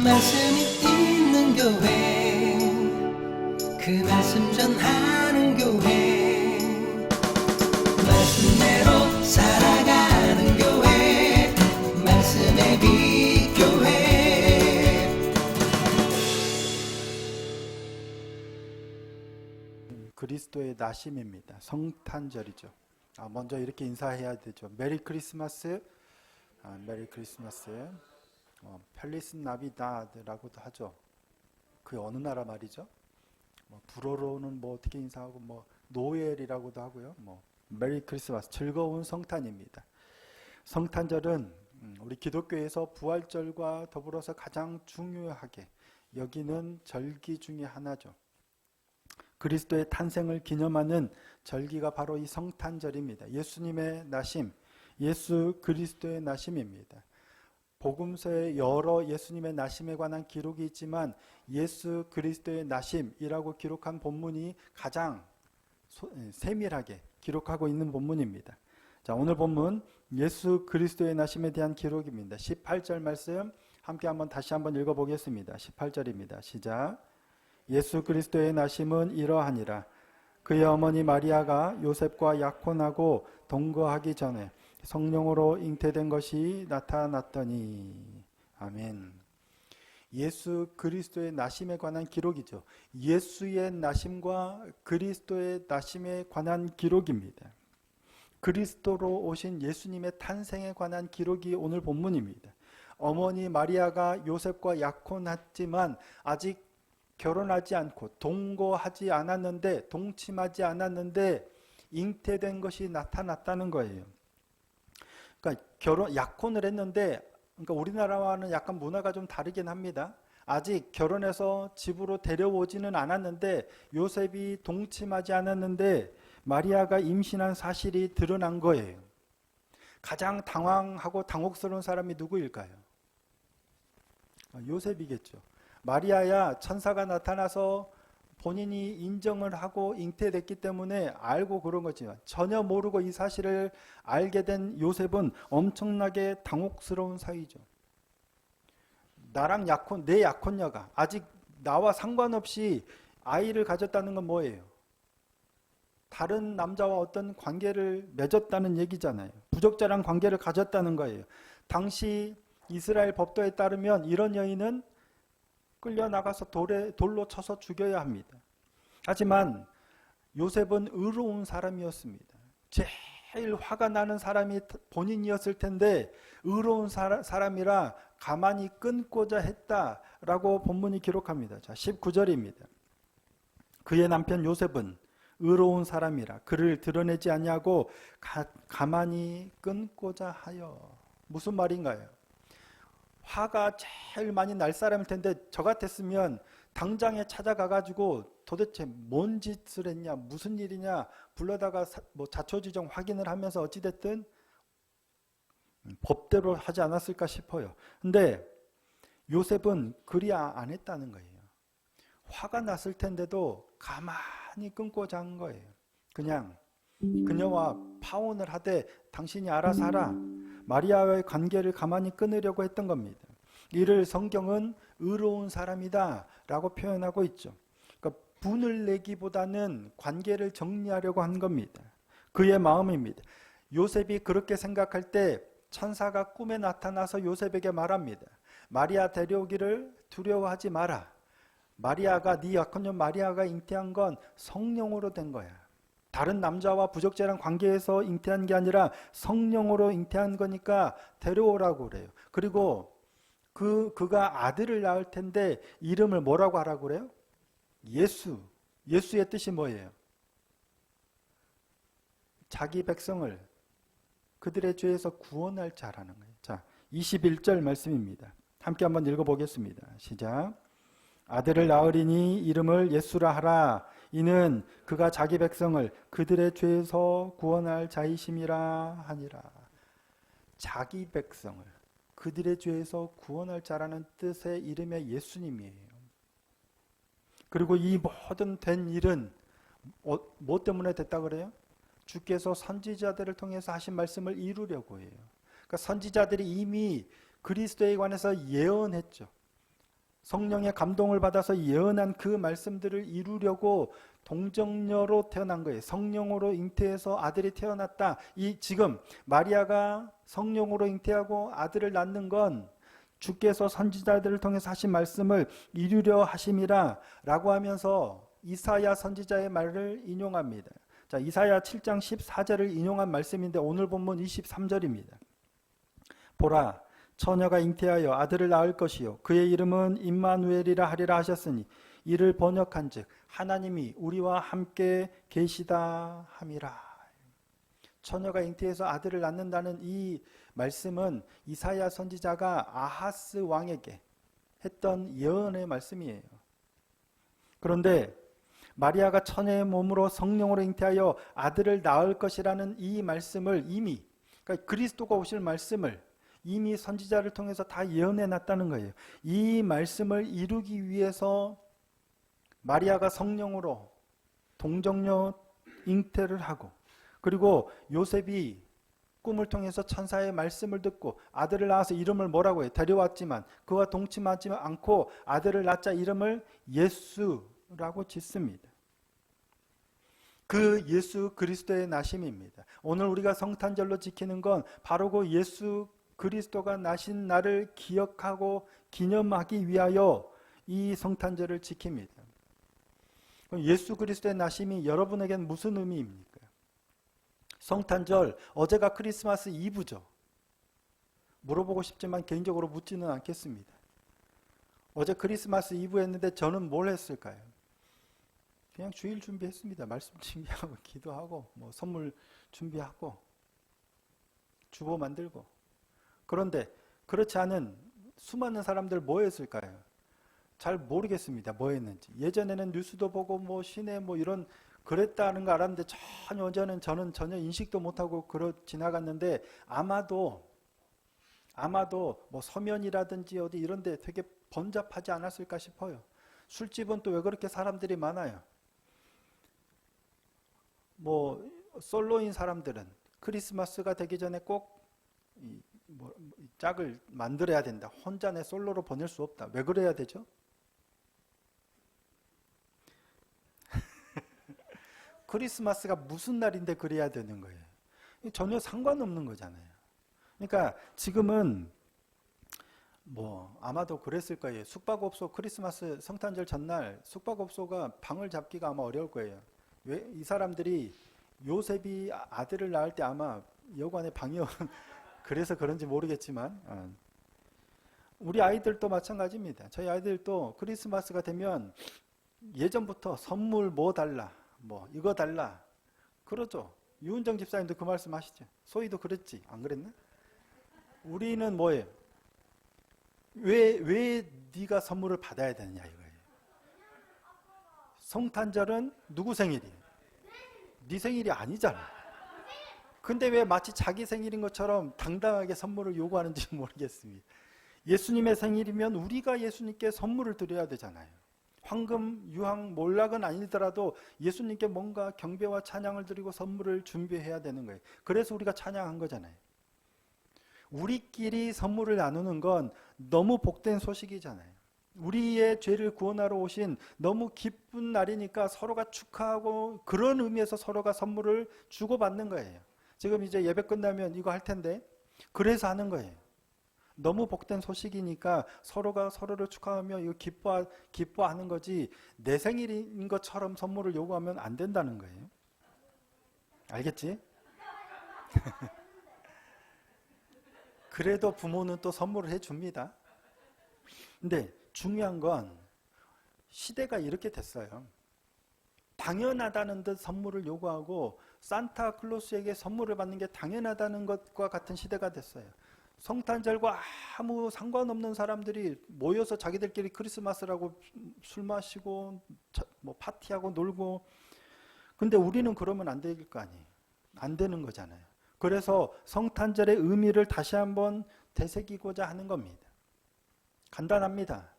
말씀이 있는 교회, 그 말씀 전하는 교회, 말씀대로 살아가는 교회, 말씀의 빛 교회. 그리스도의 나심입니다. 성탄절이죠. 먼저 이렇게 인사해야 되죠. 메리 크리스마스, 메리 크리스마스. 펠리스 나비다드라고도 하죠. 그 어느 나라 말이죠? 불어로는 어떻게 인사하고 노엘이라고도 하고요. 메리 크리스마스, 즐거운 성탄입니다. 성탄절은 우리 기독교에서 부활절과 더불어서 가장 중요하게 여기는 절기 중에 하나죠. 그리스도의 탄생을 기념하는 절기가 바로 이 성탄절입니다. 예수님의 나심, 예수 그리스도의 나심입니다. 복음서에 여러 예수님의 나심에 관한 기록이 있지만 예수 그리스도의 나심이라고 기록한 본문이 가장 세밀하게 기록하고 있는 본문입니다. 자, 오늘 본문 예수 그리스도의 나심에 대한 기록입니다. 18절 말씀 함께 다시 한번 읽어보겠습니다. 18절입니다. 시작. 예수 그리스도의 나심은 이러하니라. 그의 어머니 마리아가 요셉과 약혼하고 동거하기 전에 성령으로 잉태된 것이 나타났더니. 아멘. 예수 그리스도의 나심에 관한 기록이죠. 예수의 나심과 그리스도의 나심에 관한 기록입니다. 그리스도로 오신 예수님의 탄생에 관한 기록이 오늘 본문입니다. 어머니 마리아가 요셉과 약혼했지만 아직 결혼하지 않고 동거하지 않았는데, 동침하지 않았는데 잉태된 것이 나타났다는 거예요. 그러니까 약혼을 했는데, 그러니까 우리나라와는 약간 문화가 좀 다르긴 합니다. 아직 결혼해서 집으로 데려오지는 않았는데, 요셉이 동침하지 않았는데 마리아가 임신한 사실이 드러난 거예요. 가장 당황하고 당혹스러운 사람이 누구일까요? 요셉이겠죠. 마리아야 천사가 나타나서 본인이 인정을 하고 잉태됐기 때문에 알고 그런 거지만, 전혀 모르고 이 사실을 알게 된 요셉은 엄청나게 당혹스러운 사이죠. 나랑 내 약혼녀가 아직 나와 상관없이 아이를 가졌다는 건 뭐예요? 다른 남자와 어떤 관계를 맺었다는 얘기잖아요. 부적절한 관계를 가졌다는 거예요. 당시 이스라엘 법도에 따르면 이런 여인은 끌려나가서 돌로 쳐서 죽여야 합니다. 하지만 요셉은 의로운 사람이었습니다. 제일 화가 나는 사람이 본인이었을 텐데 의로운 사람이라 가만히 끊고자 했다라고 본문이 기록합니다. 자, 19절입니다. 그의 남편 요셉은 의로운 사람이라 그를 드러내지 아니하고 가만히 끊고자 하여. 무슨 말인가요? 화가 제일 많이 날 사람일 텐데 저 같았으면 당장에 찾아가가지고 도대체 뭔 짓을 했냐, 무슨 일이냐 불러다가 자초지종 확인을 하면서 어찌됐든 법대로 하지 않았을까 싶어요. 근데 요셉은 그리 안 했다는 거예요. 화가 났을 텐데도 가만히 끊고자 한 거예요. 그냥 그녀와 파혼을 하되 당신이 알아서 하라. 마리아와의 관계를 가만히 끊으려고 했던 겁니다. 이를 성경은 의로운 사람이다 라고 표현하고 있죠. 그러니까 분을 내기보다는 관계를 정리하려고 한 겁니다. 그의 마음입니다. 요셉이 그렇게 생각할 때 천사가 꿈에 나타나서 요셉에게 말합니다. 마리아 데려오기를 두려워하지 마라. 네 약혼녀 마리아가 잉태한 건 성령으로 된 거야. 다른 남자와 부적절한 관계에서 잉태한 게 아니라 성령으로 잉태한 거니까 데려오라고 그래요. 그리고 그가 아들을 낳을 텐데 이름을 뭐라고 하라고 그래요? 예수. 예수의 뜻이 뭐예요? 자기 백성을 그들의 죄에서 구원할 자라는 거예요. 자, 21절 말씀입니다. 함께 한번 읽어보겠습니다. 시작. 아들을 낳으리니 이름을 예수라 하라. 이는 그가 자기 백성을 그들의 죄에서 구원할 자이심이라 하니라. 자기 백성을 그들의 죄에서 구원할 자라는 뜻의 이름의 예수님이에요. 그리고 이 모든 된 일은 뭐 때문에 됐다 그래요? 주께서 선지자들을 통해서 하신 말씀을 이루려고 해요. 그러니까 선지자들이 이미 그리스도에 관해서 예언했죠. 성령의 감동을 받아서 예언한 그 말씀들을 이루려고 동정녀로 태어난 거예요. 성령으로 잉태해서 아들이 태어났다. 이 지금 마리아가 성령으로 잉태하고 아들을 낳는 건 주께서 선지자들을 통해서 하신 말씀을 이루려 하심이라 라고 하면서 이사야 선지자의 말을 인용합니다. 자, 이사야 7장 14절을 인용한 말씀인데 오늘 본문 23절입니다. 보라, 처녀가 잉태하여 아들을 낳을 것이요 그의 이름은 임마누엘이라 하리라 하셨으니 이를 번역한즉 하나님이 우리와 함께 계시다 함이라. 처녀가 잉태해서 아들을 낳는다는 이 말씀은 이사야 선지자가 아하스 왕에게 했던 예언의 말씀이에요. 그런데 마리아가 처녀의 몸으로 성령으로 잉태하여 아들을 낳을 것이라는 이 말씀을 이미, 그러니까 그리스도가 오실 말씀을 이미 선지자를 통해서 다 예언해 놨다는 거예요. 이 말씀을 이루기 위해서 마리아가 성령으로 동정녀 잉태를 하고, 그리고 요셉이 꿈을 통해서 천사의 말씀을 듣고 아들을 낳아서 이름을 뭐라고 해요? 데려왔지만 그와 동침하지 않고 아들을 낳자 이름을 예수라고 짓습니다. 그 예수 그리스도의 나심입니다. 오늘 우리가 성탄절로 지키는 건 바로 그 예수 그리스도가 나신 날을 기억하고 기념하기 위하여 이 성탄절을 지킵니다. 예수 그리스도의 나심이 여러분에게는 무슨 의미입니까? 성탄절, 어제가 크리스마스 이브죠. 물어보고 싶지만 개인적으로 묻지는 않겠습니다. 어제 크리스마스 이브 했는데 저는 뭘 했을까요? 그냥 주일 준비했습니다. 말씀 준비하고 기도하고 뭐 선물 준비하고 주보 만들고. 그런데 그렇지 않은 수많은 사람들 뭐 했을까요? 잘 모르겠습니다. 뭐 했는지. 예전에는 뉴스도 보고 뭐 시내 뭐 이런 그랬다는 거 알았는데 저는 전혀 인식도 못하고 지나갔는데 아마도 뭐 서면이라든지 어디 이런 데 되게 번잡하지 않았을까 싶어요. 술집은 또 왜 그렇게 사람들이 많아요? 뭐 솔로인 사람들은 크리스마스가 되기 전에 꼭 짝을 만들어야 된다. 혼자 내 솔로로 보낼 수 없다. 왜 그래야 되죠? 크리스마스가 무슨 날인데 그래야 되는 거예요? 전혀 상관없는 거잖아요. 그러니까 지금은 뭐 아마도 그랬을 거예요. 숙박업소 크리스마스 성탄절 전날 숙박업소가 방을 잡기가 아마 어려울 거예요. 왜? 이 사람들이 요셉이 아들을 낳을 때 아마 여관에 방이 그래서 그런지 모르겠지만 우리 아이들도 마찬가지입니다. 저희 아이들도 크리스마스가 되면 예전부터 선물 뭐 달라, 뭐 이거 달라 그러죠. 유은정 집사님도 그 말씀 하시죠. 소희도 그랬지, 안 그랬나? 우리는 뭐예요? 왜 네가 선물을 받아야 되느냐 이거예요. 성탄절은 누구 생일이에요? 네 생일이 아니잖아. 근데 왜 마치 자기 생일인 것처럼 당당하게 선물을 요구하는지 모르겠습니다. 예수님의 생일이면 우리가 예수님께 선물을 드려야 되잖아요. 황금, 유황, 몰락은 아니더라도 예수님께 뭔가 경배와 찬양을 드리고 선물을 준비해야 되는 거예요. 그래서 우리가 찬양한 거잖아요. 우리끼리 선물을 나누는 건 너무 복된 소식이잖아요. 우리의 죄를 구원하러 오신 너무 기쁜 날이니까 서로가 축하하고 그런 의미에서 서로가 선물을 주고받는 거예요. 지금 이제 예배 끝나면 이거 할 텐데 그래서 하는 거예요. 너무 복된 소식이니까 서로가 서로를 축하하며 이거 기뻐하는 거지 내 생일인 것처럼 선물을 요구하면 안 된다는 거예요. 알겠지? 그래도 부모는 또 선물을 해줍니다. 근데 중요한 건 시대가 이렇게 됐어요. 당연하다는 듯 선물을 요구하고 산타클로스에게 선물을 받는 게 당연하다는 것과 같은 시대가 됐어요. 성탄절과 아무 상관없는 사람들이 모여서 자기들끼리 크리스마스라고 술 마시고 뭐 파티하고 놀고. 근데 우리는 그러면 안 될 거 아니에요. 안 되는 거잖아요. 그래서 성탄절의 의미를 다시 한번 되새기고자 하는 겁니다. 간단합니다.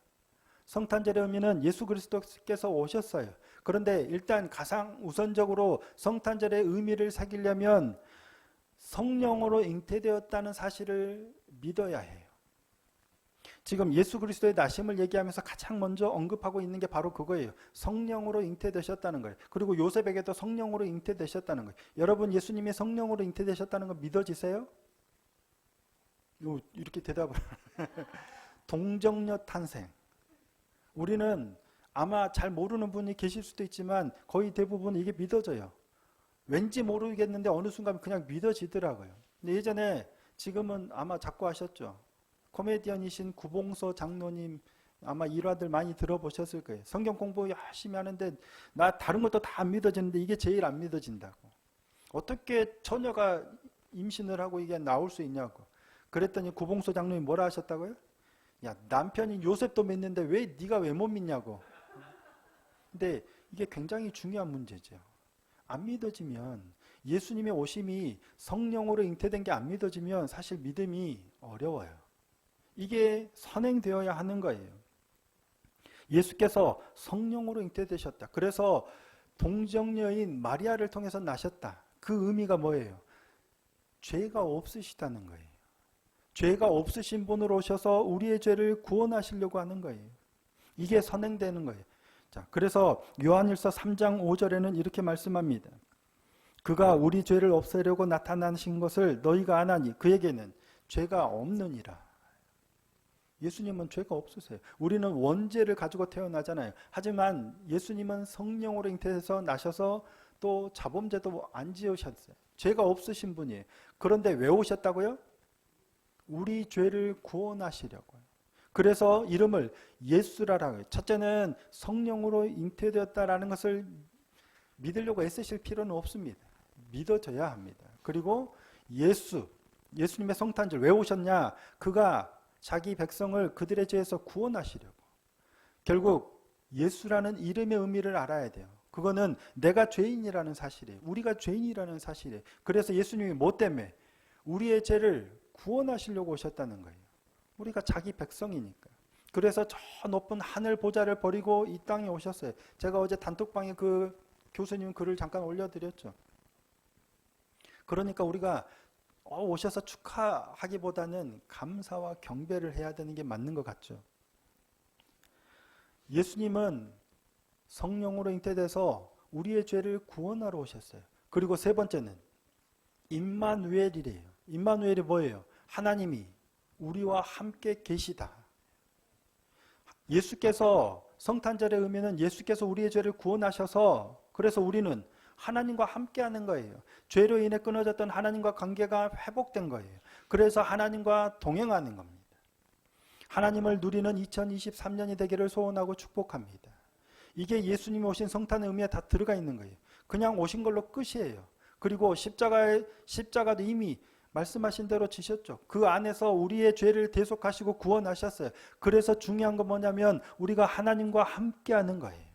성탄절의 의미는 예수 그리스도께서 오셨어요. 그런데 일단 가장 우선적으로 성탄절의 의미를 새기려면 성령으로 잉태되었다는 사실을 믿어야 해요. 지금 예수 그리스도의 나심을 얘기하면서 가장 먼저 언급하고 있는 게 바로 그거예요. 성령으로 잉태되셨다는 거예요. 그리고 요셉에게도 성령으로 잉태되셨다는 거예요. 여러분 예수님이 성령으로 잉태되셨다는 거 믿어지세요? 이렇게 대답을 동정녀 탄생. 우리는 아마 잘 모르는 분이 계실 수도 있지만 거의 대부분 이게 믿어져요. 왠지 모르겠는데 어느 순간 그냥 믿어지더라고요. 근데 예전에 지금은 아마 자꾸 하셨죠. 코미디언이신 구봉서 장로님 아마 일화들 많이 들어보셨을 거예요. 성경 공부 열심히 하는데 나 다른 것도 다 안 믿어지는데 이게 제일 안 믿어진다고. 어떻게 처녀가 임신을 하고 이게 나올 수 있냐고. 그랬더니 구봉서 장로님 뭐라 하셨다고요? 야, 남편인 요셉도 믿는데 왜 네가 왜 못 믿냐고. 근데 이게 굉장히 중요한 문제죠. 안 믿어지면 예수님의 오심이 성령으로 잉태된 게 안 믿어지면 사실 믿음이 어려워요. 이게 선행되어야 하는 거예요. 예수께서 성령으로 잉태되셨다. 그래서 동정녀인 마리아를 통해서 나셨다. 그 의미가 뭐예요? 죄가 없으시다는 거예요. 죄가 없으신 분으로 오셔서 우리의 죄를 구원하시려고 하는 거예요. 이게 선행되는 거예요. 자, 그래서 요한일서 3장 5절에는 이렇게 말씀합니다. 그가 우리 죄를 없애려고 나타나신 것을 너희가 아나니 그에게는 죄가 없느니라. 예수님은 죄가 없으세요. 우리는 원죄를 가지고 태어나잖아요. 하지만 예수님은 성령으로 잉태해서 나셔서 또 자범죄도 안 지으셨어요. 죄가 없으신 분이에요. 그런데 왜 오셨다고요? 우리 죄를 구원하시려고요. 그래서 이름을 예수라라고 해요. 첫째는 성령으로 잉태되었다라는 것을 믿으려고 애쓰실 필요는 없습니다. 믿어져야 합니다. 그리고 예수님의 성탄절 왜 오셨냐? 그가 자기 백성을 그들의 죄에서 구원하시려고. 결국 예수라는 이름의 의미를 알아야 돼요. 그거는 내가 죄인이라는 사실이에요. 우리가 죄인이라는 사실이에요. 그래서 예수님이 뭐 때문에? 우리의 죄를 구원하시려고 오셨다는 거예요. 우리가 자기 백성이니까. 그래서 저 높은 하늘 보좌를 버리고 이 땅에 오셨어요. 제가 어제 단톡방에 그 교수님 글을 잠깐 올려드렸죠. 그러니까 우리가 오셔서 축하하기보다는 감사와 경배를 해야 되는 게 맞는 것 같죠. 예수님은 성령으로 잉태돼서 우리의 죄를 구원하러 오셨어요. 그리고 세 번째는 임마누엘이래요. 임마누엘이 뭐예요? 하나님이 우리와 함께 계시다. 예수께서 성탄절의 의미는 예수께서 우리의 죄를 구원하셔서 그래서 우리는 하나님과 함께하는 거예요. 죄로 인해 끊어졌던 하나님과 관계가 회복된 거예요. 그래서 하나님과 동행하는 겁니다. 하나님을 누리는 2023년이 되기를 소원하고 축복합니다. 이게 예수님이 오신 성탄의 의미에 다 들어가 있는 거예요. 그냥 오신 걸로 끝이에요. 그리고 십자가도 이미 말씀하신 대로 지셨죠. 그 안에서 우리의 죄를 대속하시고 구원하셨어요. 그래서 중요한 건 뭐냐면 우리가 하나님과 함께하는 거예요.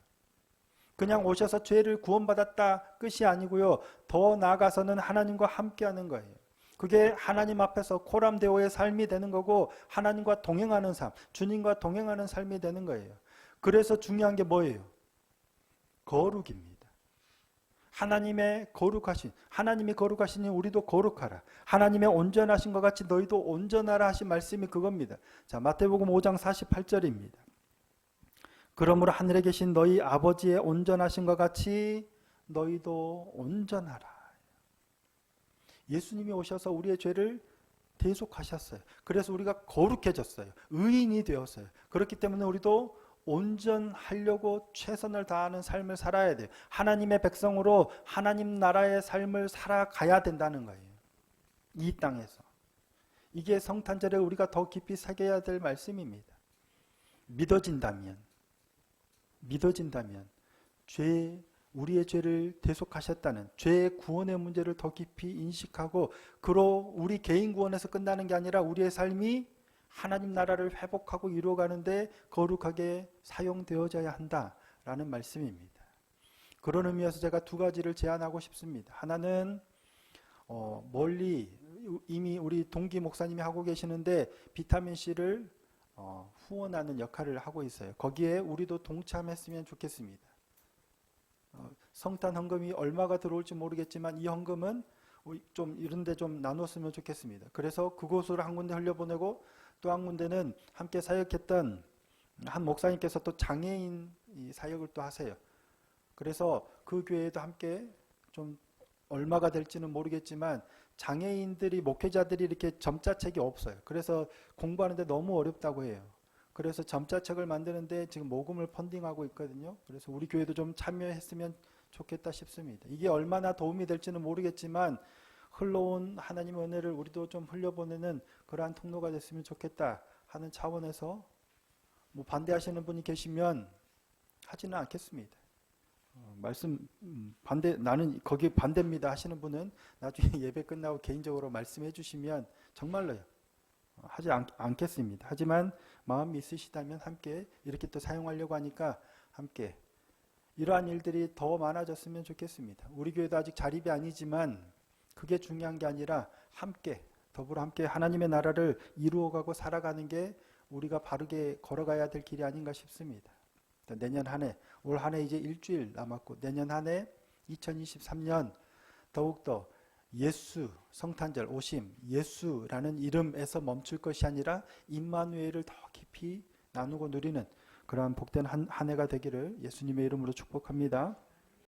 그냥 오셔서 죄를 구원받았다 끝이 아니고요. 더 나아가서는 하나님과 함께하는 거예요. 그게 하나님 앞에서 코람데오의 삶이 되는 거고 하나님과 동행하는 삶, 주님과 동행하는 삶이 되는 거예요. 그래서 중요한 게 뭐예요? 거룩입니다. 하나님이 거룩하시니 우리도 거룩하라. 하나님의 온전하신 것 같이 너희도 온전하라 하신 말씀이 그겁니다. 자, 마태복음 5장 48절입니다. 그러므로 하늘에 계신 너희 아버지의 온전하신 것 같이 너희도 온전하라. 예수님이 오셔서 우리의 죄를 대속하셨어요. 그래서 우리가 거룩해졌어요. 의인이 되었어요. 그렇기 때문에 우리도 온전하려고 최선을 다하는 삶을 살아야 돼요. 하나님의 백성으로 하나님 나라의 삶을 살아가야 된다는 거예요. 이 땅에서. 이게 성탄절에 우리가 더 깊이 새겨야 될 말씀입니다. 믿어진다면 우리의 죄를 대속하셨다는 죄의 구원의 문제를 더 깊이 인식하고 그로 우리 개인 구원에서 끝나는 게 아니라 우리의 삶이 하나님 나라를 회복하고 이루어가는데 거룩하게 사용되어져야 한다라는 말씀입니다. 그런 의미에서 제가 두 가지를 제안하고 싶습니다. 하나는 멀리 이미 우리 동기 목사님이 하고 계시는데 비타민C를 후원하는 역할을 하고 있어요. 거기에 우리도 동참했으면 좋겠습니다. 성탄 헌금이 얼마가 들어올지 모르겠지만 이 헌금은 좀 이런 데 좀 나눴으면 좋겠습니다. 그래서 그곳으로 한 군데 흘려보내고 또 한 군데는 함께 사역했던 한 목사님께서 또 장애인 사역을 또 하세요. 그래서 그 교회에도 함께 좀 얼마가 될지는 모르겠지만 장애인들이 목회자들이 이렇게 점자책이 없어요. 그래서 공부하는데 너무 어렵다고 해요. 그래서 점자책을 만드는데 지금 모금을 펀딩하고 있거든요. 그래서 우리 교회도 좀 참여했으면 좋겠다 싶습니다. 이게 얼마나 도움이 될지는 모르겠지만 흘러온 하나님의 은혜를 우리도 좀 흘려보내는 그러한 통로가 됐으면 좋겠다 하는 차원에서 뭐 반대하시는 분이 계시면 하지는 않겠습니다. 말씀 반대 나는 거기 반대입니다 하시는 분은 나중에 예배 끝나고 개인적으로 말씀해 주시면 정말로요 하지 않겠습니다. 하지만 마음이 있으시다면 함께 이렇게 또 사용하려고 하니까 함께 이러한 일들이 더 많아졌으면 좋겠습니다. 우리 교회도 아직 자립이 아니지만 그게 중요한 게 아니라 함께 더불어 함께 하나님의 나라를 이루어가고 살아가는 게 우리가 바르게 걸어가야 될 길이 아닌가 싶습니다. 내년 한 해, 올 한 해 이제 일주일 남았고 내년 한 해 2023년 더욱더 예수 성탄절 오심 예수라는 이름에서 멈출 것이 아니라 임마누엘을 더 깊이 나누고 누리는 그러한 복된 한 해가 되기를 예수님의 이름으로 축복합니다.